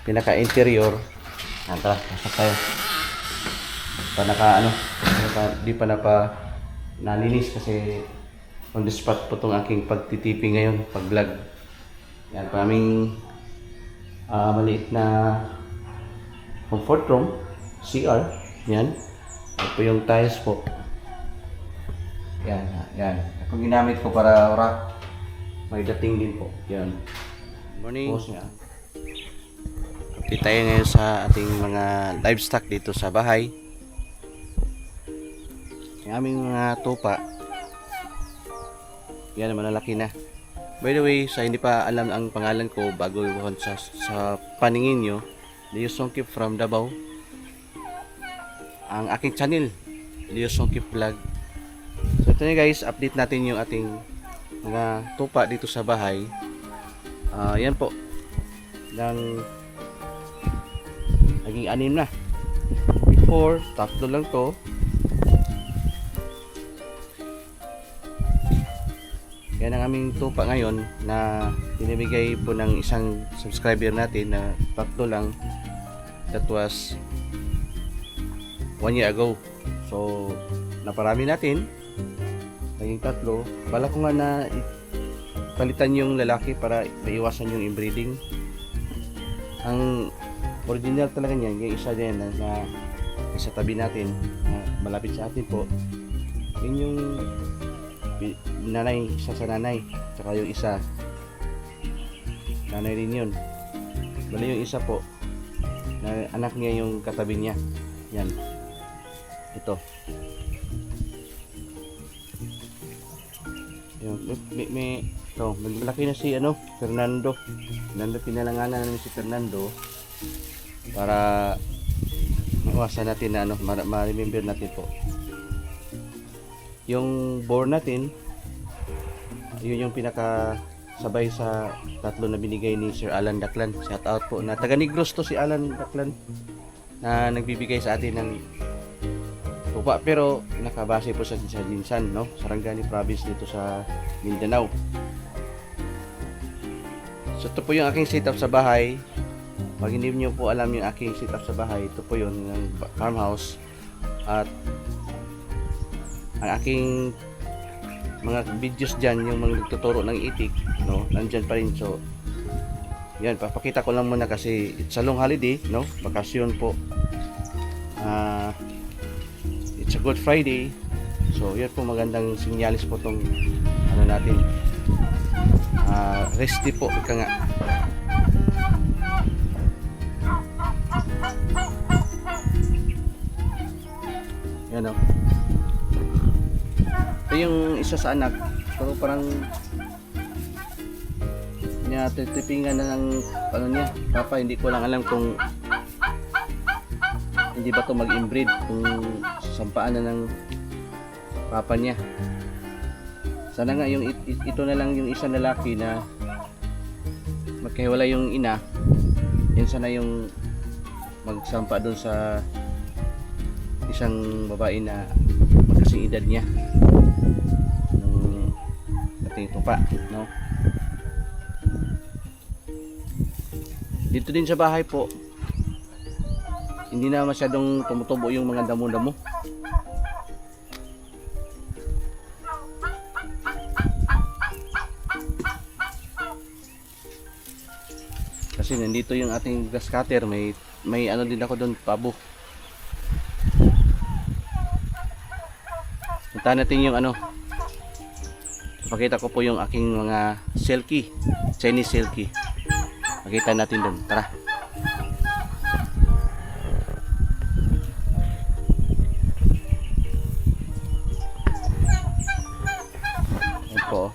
pinaka-interior. Tara, pasok tayo. Di pa nalinis kasi on the spot po itong aking pagtitipi ngayon, pag-vlog. Yan, maraming maliit na comfort room, CR. Yan. Ito po yung tiles po. Yan, yan. Kung ginamit ko para rack, may dating din po. Yan. Good morning. Update tayo ngayon sa ating mga livestock dito sa bahay. Yung aming mga tupa, yan, malalaki na. By the way, sa hindi pa alam ang pangalan ko, bago ibuhon sa paningin nyo, Leo Songkip from Davao. Ang aking channel, Leo Songkip Vlog. So ito na guys, update natin yung ating mga tupa dito sa bahay. Yan po, naging 6 na. Before, 3 lang to. Yan ang aming tupa ngayon na pinibigay po ng isang subscriber natin na 3 lang. That was 1 year ago. So, naparami natin. Naging 3. Bala ko nga na palitan yung lalaki para maiwasan yung inbreeding. Ang original talaga niyan, yung isa din na sa tabi natin, na malapit sa atin po. Yun yung nanay, isa sa nanay, tsaka yung isa nanay rin yun. Bali yung isa po na anak niya yung katabi niya. Yan, ito yung ito, malaki na si Fernando, pinalanganan namin si Fernando para mawasan natin na ma-remember natin po yung bore natin. Yun yung pinaka sabay sa 3 na binigay ni Sir Alan Daclan. Shout out po na taga Negros to si Alan Daclan na nagbibigay sa atin ng tupa, pero nakabase po sa Jinsan, no? Sarangani province dito sa Mindanao. So ito po yung aking setup sa bahay. Pag hindi nyo po alam yung aking setup sa bahay, ito po yun yung farmhouse. At ang aking mga videos dyan, yung mga nagtuturo ng itik, no, nandyan pa rin. So yan, papakita ko lang muna kasi it's a long holiday, no, bakasyon po. It's a Good Friday. So yan po, magandang sinyalis po tong natin, rest day po, ika nga. Yan o. Ito yung isa sa anak, pero parang titipingan na ng niya, papa. Hindi ko lang alam kung hindi ba to mag-inbreed, kung sasampaan na ng papa niya. Sana nga yung ito na lang yung isang lalaki na magkahiwala yung ina, yun sana yung magsampa doon sa isang babae na magkasing edad niya ng ating tupa, no? Dito din sa bahay po, hindi na masyadong tumutubo yung mga damo-damo. Kasi nandito yung ating grass cutter, may din ako doon, pabo. Punta natin yung pakita ko po yung aking mga silky, Chinese silky. Pakita natin doon, tara. Yan po.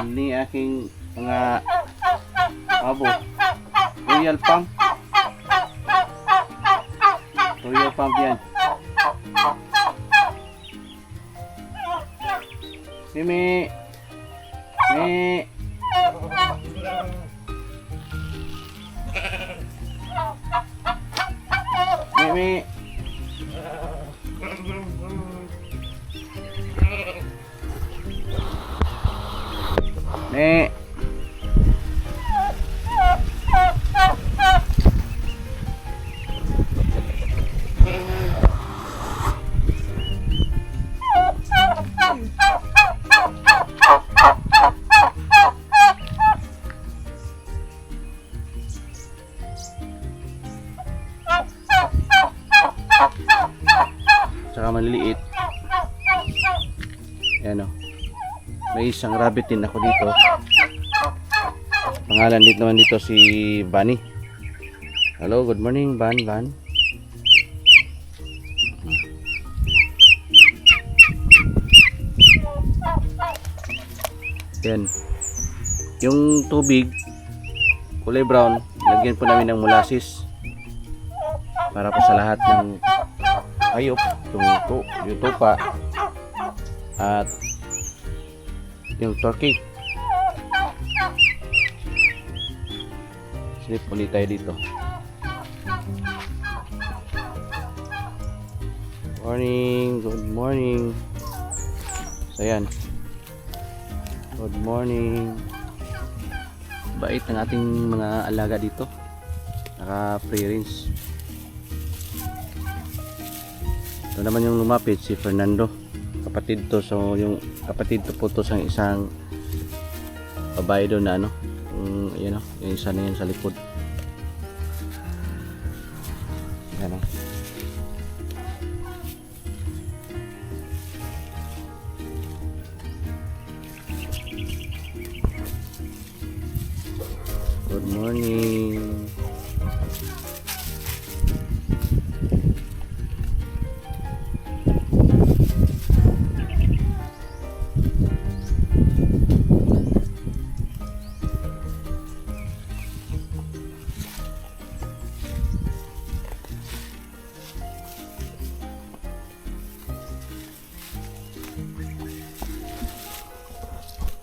Ini aking mga abo, Royal Pump. Royal Pump yan. Mimi, Mimi. Eh. Tsaka maliliit. Ayan o. May isang rabbit din ako dito. Pangalan dito naman dito si Bunny. Hello, good morning Van. Yan. Yung tubig kulay brown, lagyan po namin ng molasses para po sa lahat ng hayop, yung tupa at yung turkey. Sleep ulit tayo dito. Morning, good morning. So yan. Good morning. Bait ng ating mga alaga dito. Naka free range. Ito naman yung lumapit si Fernando. Kapatid to, so yung kapatid to po to sa isang babae doon na ano. Ayan o, yung isa na yun sa likod. Ayan o. Good morning.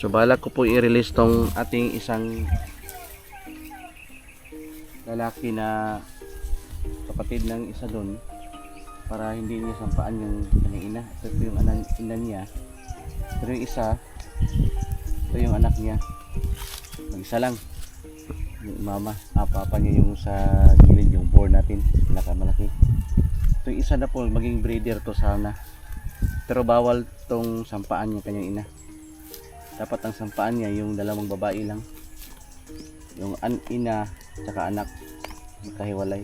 So balak ko po i-release tong ating isang lalaki na kapatid ng isa doon para hindi niya sampaan yung kanyang ina. Ito po yung ina niya, pero yung isa ito yung anak niya, mag-isa lang yung mama, papa niya yung sa gilid, yung boar natin, malaki. Ito yung isa na po, maging breeder to sana, pero bawal tong sampaan yung kanyang ina. Dapat ang sampaan niya yung dalawang babae lang, yung ina tsaka anak, magkahiwalay.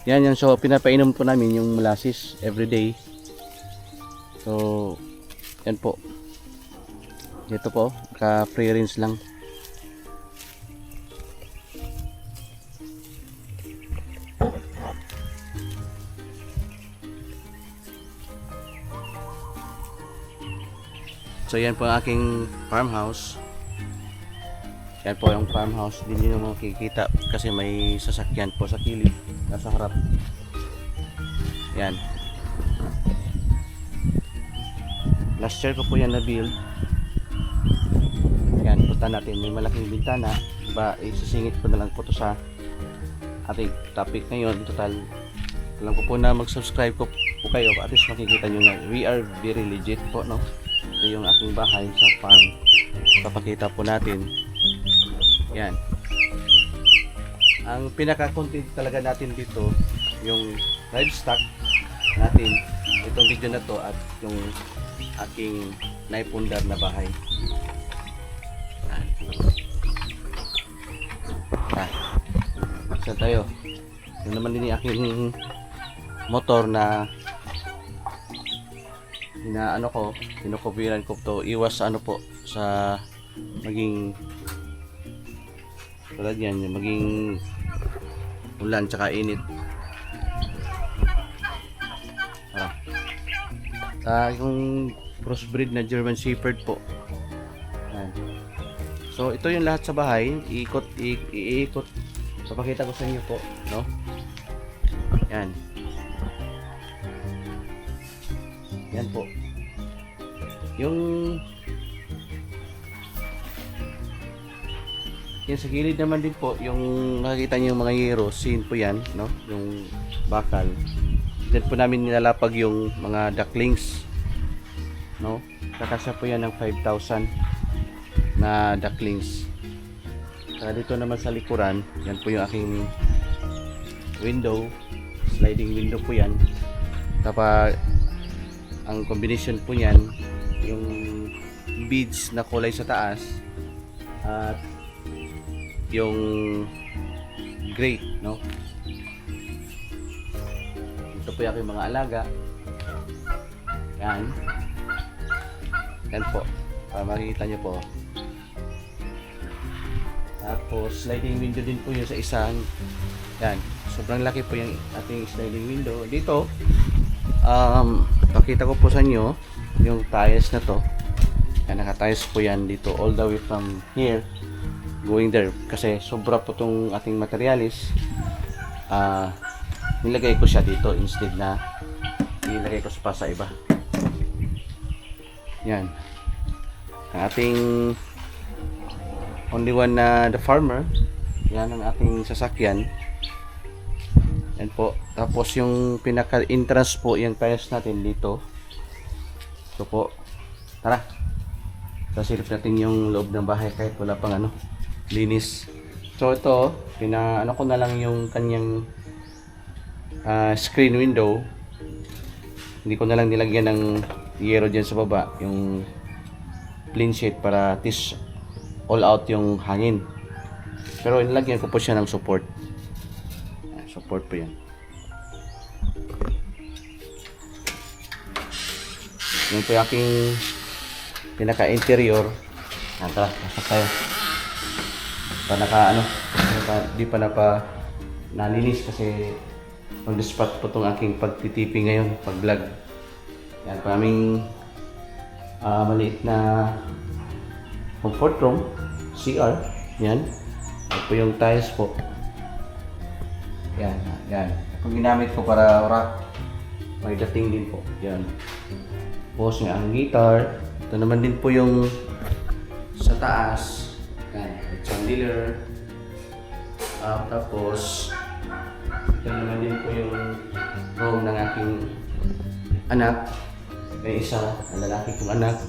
Yan. So pinapainom po namin yung molasses everyday. So yan po, dito po ka free range lang. So yan po ang aking farmhouse. Yan po yung farmhouse. Hindi nyo makikita kasi may sasakyan po sa kilid, nasa harap. Yan. Last year ko po yan na build. Yan, punta natin. May malaking bintana. Diba, isisingit ko na lang po to sa ating topic ngayon. Total, alam ko po na mag-subscribe po kayo. At least makikita nyo na we are very legit po, no? Ito yung aking bahay sa farm. Papakita po natin. Yan. Ang pinaka-content talaga natin dito, yung livestock natin. Itong video na to at yung aking naipundar na bahay. Saan tayo? Yun naman din yung aking motor na ano ko, kinukubiran ko to, iwas ano po sa maging tulad yan, yung maging ulan tsaka init. Yung crossbreed na German Shepherd po. Yan. So ito yung lahat sa bahay, iikot. Papakita ko sa inyo po, no? Yan. Yan po. Yung sa gilid naman din po, yung nakikita niyo yung mga yero, scene po yan, no? Yung bakal. Diyan po namin nilalapag yung mga ducklings. no? Kakasya po yan ng 5,000 na ducklings. Dito naman sa likuran, yan po yung aking window, sliding window po yan. Kapag ang combination po niyan, yung beads na kulay sa taas at yung gray, no? Ito po yung aking mga alaga. Yan. Yan po. Para makikita nyo po. Tapos sliding window din po yun sa isang. Yan. Sobrang laki po yung ating sliding window. Dito, pakita ko po sa inyo yung tiles na to. Yan, naka-tiles po yan dito all the way from here going there. Kasi sobra po tong ating materialis. Nilagay ko siya dito instead na nilagay ko pa sa iba. Yan. Ang ating only one na the farmer. Yan ang ating sasakyan. Yan po. Tapos yung pinaka-entrance po, yung tiles natin dito. Ito po. Tara. Sasilip natin yung loob ng bahay kahit wala pang linis. So ito, ano ko na lang yung kanyang screen window. Hindi ko na lang nilagyan ng yero dyan sa baba. Yung clean sheet para tis all out yung hangin. Pero nilagyan ko po siya ng support. Support po yan. Yan po yung aking pinaka-interior. Tara, pasok tayo. Di pa nalinis kasi mag-spot po itong aking pagtitipi ngayon, pag-vlog. Yan po aming maliit na comfort room, CR. Yan. Yan po yung tiles po. Yan, yan. Kung ginamit ko para rack, may dating din po. Yan. Tapos nga ang guitar. Ito naman din po yung sa taas. Yan, chandelier. Tapos ito naman din po yung room ng aking anak. May isa, ang lalaki kong anak.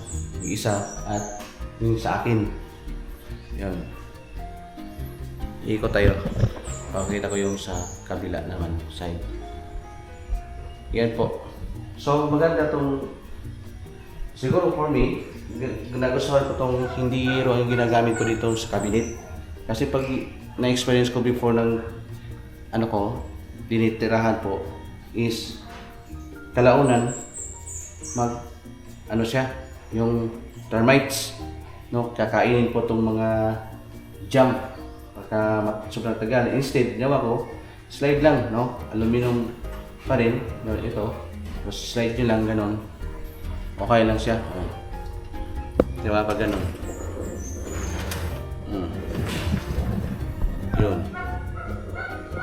Yung isa at yung sa akin. Yan. Iikot tayo. Pakita ko yung sa kabila naman, side. Yan po. So maganda tong, siguro for me, nagustuhan ko tong hindi hero yung ginagamit ko dito sa cabinet. Kasi pag na-experience ko before ng dinitirahan po is kalaunan siya, yung termites, no, kakainin po tong mga jump pagka sobrang tagal. Instead, ginawa ko, slide lang, no, aluminum pa rin, no, ito, tapos slide nyo lang, ganon, okay lang siya, diba, pag ganon, yun,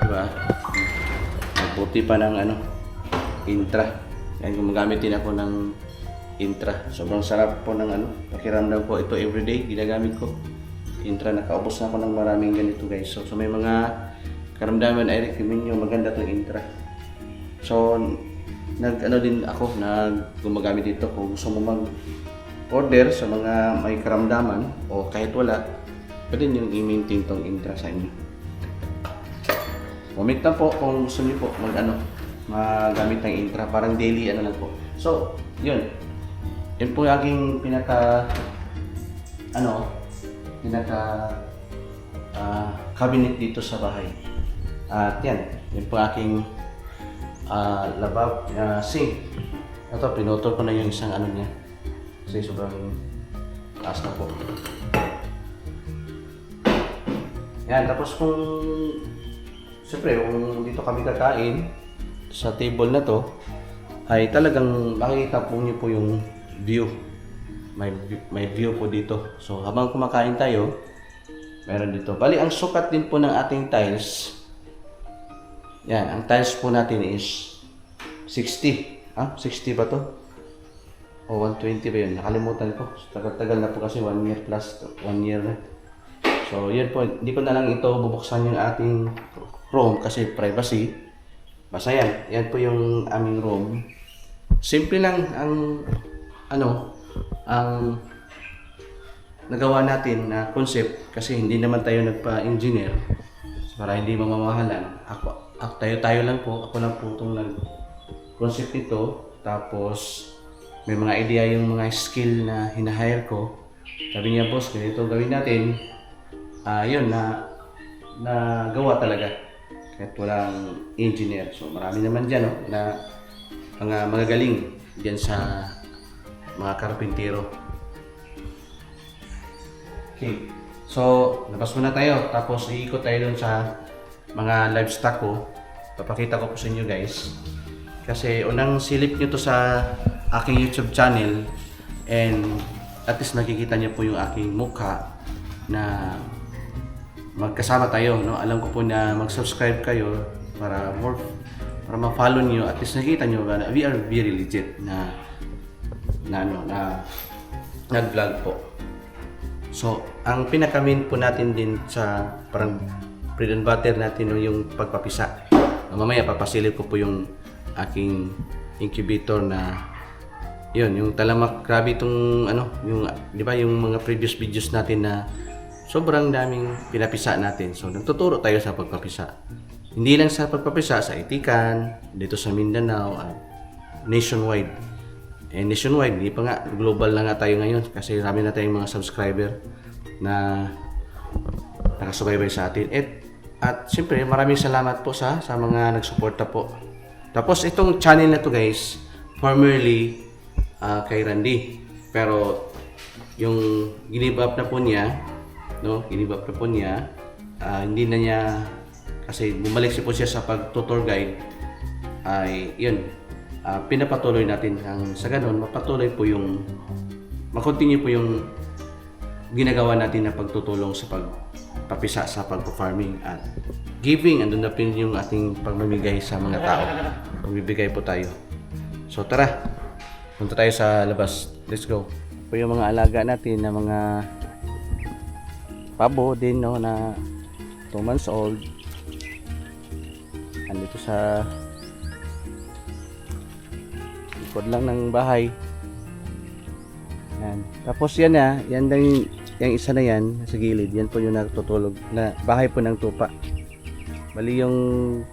diba, magputi pa ng intra. Yan, gumagamit din ako ng intra. Sobrang sarap po ng pakiramdam ko. Ito everyday ginagamit ko intra. Nakaubos na ako ng maraming ganito, guys. So may mga karamdaman, I recommend nyo, maganda itong intra. So din ako na gumagamit dito. Kung gusto mo mag-order sa mga may karamdaman o kahit wala, pwede nyo i-maintain itong intra sa inyo. Comment na po kung gusto niyo po magamit ng intra, parang daily lang po. So, yun po yung aking cabinet dito sa bahay. At yun po aking sink. Ito, pinutol ko na yung isang niya kasi sobrang taas na po. Yan, tapos siyempre kung dito kami kakain sa table na to, ay talagang makikita po niyo po yung view. May view po dito. So habang kumakain tayo, meron dito. Bali, ang sukat din po ng ating tiles, yan, ang tiles po natin is 60. 60 ba to? O 120 ba yun? Nakalimutan ko. Tagal-tagal na po kasi 1 year plus 1 year na. So yun po, hindi ko na lang ito bubuksan yung ating room kasi privacy. Basta yan po yung aming room. Simple lang ang ang nagawa natin na concept, kasi hindi naman tayo nagpa-engineer para hindi mamamahalan. Tayo lang po, ako lang po itong nag-concept nito. Tapos may mga idea yung mga skill na hinahire ko. Sabi niya, boss, ganito gawin natin. Yun na gawa talaga kahit walang engineer. So marami naman dyan na mga magagaling dyan sa mga karpintero. Okay, so labas muna tayo, tapos iikot tayo dun sa mga livestock ko. Papakita ko po sa inyo guys, kasi unang silip nyo to sa aking YouTube channel, and at least nakikita niyo po yung aking mukha na magkasama tayo, no? Alam ko po na mag-subscribe kayo para ma-follow niyo, at least nakikita niyo na we are very legit na nag-vlog po. So, ang pinaka-main po natin din sa parang bread and butter natin, no, yung pagpapisa. Mamaya papasilip ko po yung aking incubator na yun, yung talamak. Grabe itong yung di ba yung mga previous videos natin na sobrang daming pinapisa natin. So, nagtuturo tayo sa pagpapisa. Hindi lang sa pagpapisa, sa Itikan, dito sa Mindanao, nationwide. Nationwide, hindi pa nga, global na nga tayo ngayon kasi marami na tayong mga subscriber na nakasubaybay sa atin. At siyempre, maraming salamat po sa mga nagsuporta po. Tapos itong channel na to guys, formerly kay Randy. Pero yung give up na po niya, hindi na niya, kasi bumalik po siya sa pag-tutor guide, ay yun, pinapatuloy natin sa ganun, mapatuloy po yung makontinue po yung ginagawa natin na pagtutulong sa pagpapisa sa pagpo-farming at giving. Andun na po yung ating pagmamigay sa mga tao. Magbibigay po tayo. So tara, punta tayo sa labas. Let's go. Po yung mga alaga natin na mga pabo din, no, na 2 months old. Andito sa likod lang ng bahay. Yan. Tapos yan lang yung isa na yan sa gilid. Yan po yung natutulog na bahay po ng tupa. Bali yung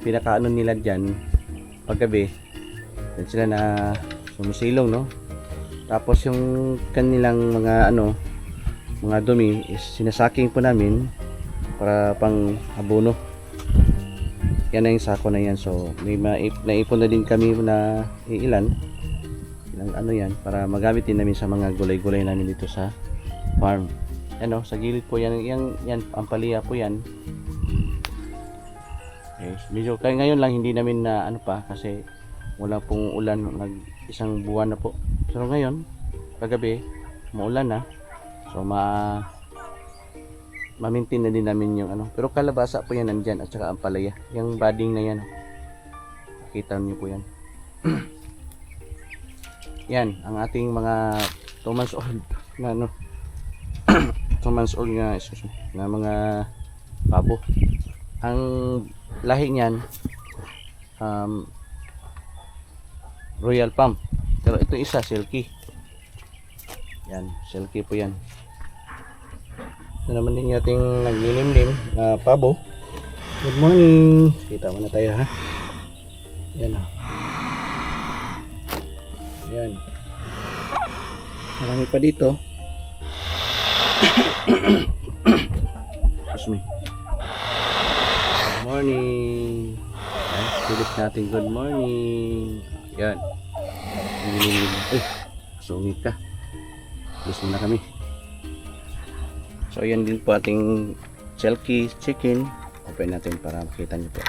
pinakaano nila dyan paggabi, yan sila na sumisilong, no. Tapos yung kanilang mga dumi is sinasaking po namin para pang abono. Yan na yung sako na yan. So may naipon na din kami na ilan yan para magamit din namin sa mga gulay-gulay namin dito sa farm. Yan, sa gilid po yan ampalaya po yan. Okay, medyo kaya ngayon lang hindi namin na pa kasi wala pong ulan, isang buwan na po. So ngayon kagabi maulan na, so ma-maintain na din namin yung pero kalabasa po yan nandyan, at saka ampalaya, yung budding na yan, nakita niyo po yan. Yan ang ating mga 2 months old na 2 months old nga na mga pabo. Ang lahi niyan Royal Palm, pero ito isa silky. Yan, silky po yan. Ito naman din yung ating naglilimlim na pabo. Good morning. Kita muna tayo, ha. Yan, yan. Marami pa dito. Excuse me. Good morning. Yan, silip natin. Good morning. Yan. Sungit ka. Gusto na kami. So yan din po ating Selkie chicken. Open natin para makita nyo po.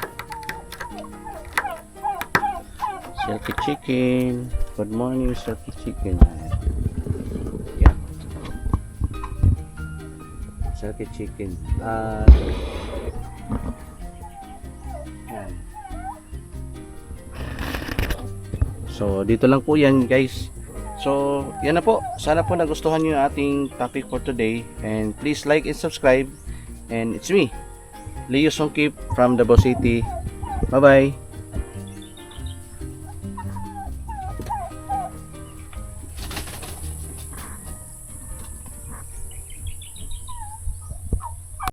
Selkie chicken. Good morning, Selkie chicken. Yan. Selkie chicken. Yan. So dito lang po yan guys. So yan na po. Sana po nagustuhan nyo yung ating topic for today. And please like and subscribe. And it's me, Leo Songkip from Davao City. Bye bye.